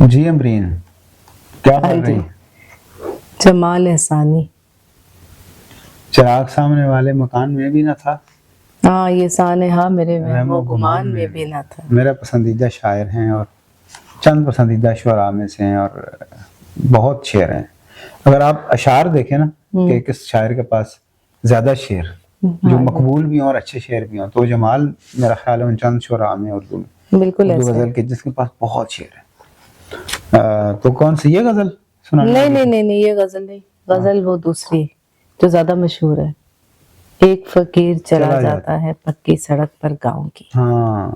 جی امرین، کیا کر رہی ہیں؟ جمال احسانی۔ چراغ سامنے والے مکان میں بھی نہ تھا، ہاں یہ سانحہ میرے رحم و گمان میں بھی نہ تھا۔ میرا پسندیدہ شاعر ہیں اور چند پسندیدہ شعراء میں سے ہیں اور بہت شعر ہیں۔ اگر آپ اشعار دیکھیں نا کہ کس شاعر کے پاس زیادہ شعر جو مقبول بھی ہوں اور اچھے شعر بھی ہوں، تو جمال میرا خیال ہے ان چند شعراء میں اردو میں، بالکل اردو غزل کے، جس کے پاس بہت شعر ہے۔ تو کون سی یہ غزل سنانا؟ نہیں یہ غزل نہیں، غزل وہ دوسری جو زیادہ مشہور ہے، ایک فقیر چلا جاتا ہے پکی سڑک پر گاؤں کی۔ ہاں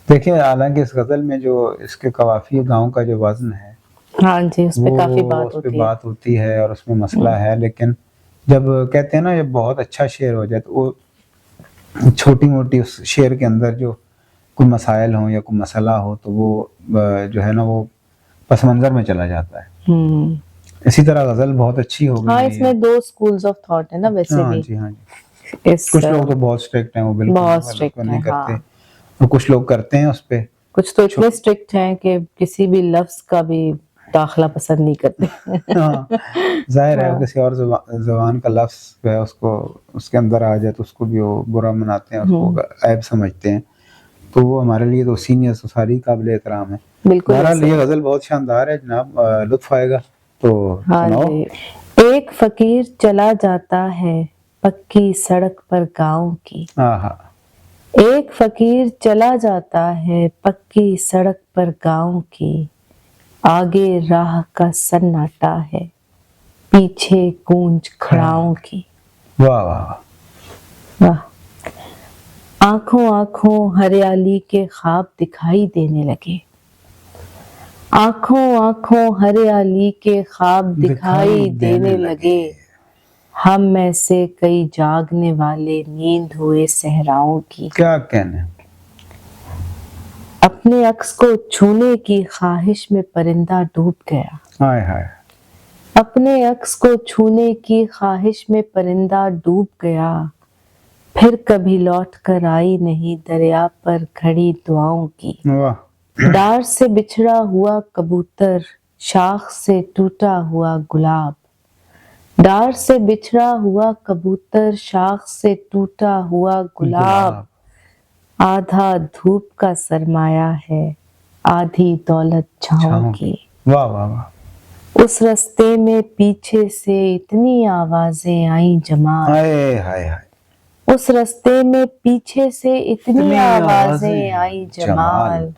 دیکھیں، حالانکہ اس غزل میں جو اس کے قوافی گاؤں کا جو وزن ہے، ہاں جی، اس پہ کافی بات ہوتی ہے اور اس میں مسئلہ ہے، لیکن جب کہتے ہیں نا جب بہت اچھا شعر ہو جائے تو وہ چھوٹی موٹی اس شعر کے اندر جو کوئی مسائل ہوں یا کوئی مسئلہ ہو تو وہ جو ہے نا وہ پس منظر میں چلا جاتا ہے۔ اسی طرح غزل بہت اچھی ہو گئی۔ ہاں اس میں دو سکولز آف تھاٹ ہے نا ویسے بھی۔ ہاں جی، کچھ لوگ تو بہت اسٹرکٹ ہیں، وہ بالکل نہیں کرتے، اور کچھ لوگ کرتے ہیں اس پہ۔ کچھ تو اتنے اسٹرکٹ ہیں کہ کسی بھی لفظ کا بھی داخلہ پسند نہیں کرتے۔ ظاہر ہے کسی اور زبان کا لفظ ہے، اس کو اس کے اندر آ جائے تو اس کو بھی وہ برا مناتے ہیں، اس کو عیب سمجھتے ہیں، تو وہ ہمارے لیے تو سینئر سوسائٹی قابل احترام ہے۔ بہرحال یہ غزل بہت شاندار ہے جناب، لطف آئے گا تو سناؤ۔ ایک فقیر چلا جاتا ہے پکی سڑک پر گاؤں کی۔ ایک فقیر چلا جاتا ہے پکی سڑک پر گاؤں کی، آگے راہ کا سناٹا ہے پیچھے گونج کھڑاؤں کی۔ واہ واہ واہ۔ آنکھوں آنکھوں ہریالی کے خواب دکھائی دینے لگے، آنکھوں آنکھوں ہریالی کے خواب دکھائی دینے لگے، ہم میں سے کئی جاگنے والے نیند ہوئے صحراؤں کی۔ کیا کہنے۔ اپنے عکس کو چھونے کی خواہش میں پرندہ ڈوب گیا، ہائے ہائے۔ اپنے عکس کو چھونے کی خواہش میں پرندہ ڈوب گیا، پھر کبھی لوٹ کر آئی نہیں دریا پر کھڑی دعاؤں کی۔ ڈار سے بچھڑا ہوا کبوتر، شاخ سے ٹوٹا ہوا گلاب، ڈار سے بچھڑا ہوا کبوتر، شاخ سے ٹوٹا ہوا گلاب، آدھا دھوپ کا سرمایہ ہے آدھی دولت چھاؤں کی۔ واہ واہ واہ۔ اس رستے میں پیچھے سے اتنی آوازیں آئیں جمال، ہائے ہائے ہائے۔ اس رستے میں پیچھے سے اتنی آوازیں آئیں جمال،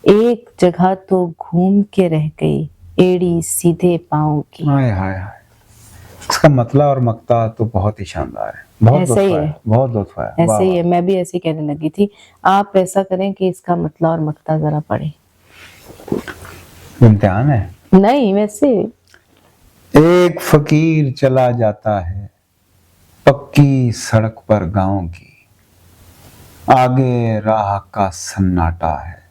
ایک جگہ تو گھوم کے رہ گئی ایڑی سیدھے پاؤں کی۔ ہائے ہائے ہائے۔ اس کا مطلع اور مقطع تو بہت ہی شاندار ہے، بہت لطف آیا۔ ایسے ہی ہے، میں بھی ایسے ہی کہنے لگی تھی، آپ ایسا کریں کہ اس کا مطلع اور مقطع ذرا پڑھیں۔ امتحان ہے؟ نہیں ویسے۔ ایک فقیر چلا جاتا ہے پکی سڑک پر گاؤں کی، آگے راہ کا سناٹا ہے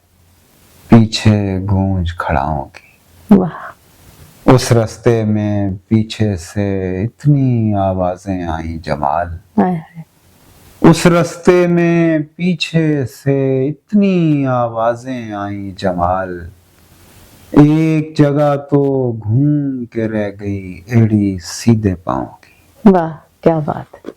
پیچھے گونج کھڑاؤں کی۔ اس رستے میں پیچھے سے اتنی آوازیں آئیں جمال، اس رستے میں پیچھے سے اتنی آوازیں آئیں جمال، ایک جگہ تو گھوم کے رہ گئی ایڑی سیدھے پاؤں کی۔ واہ کیا بات ہے۔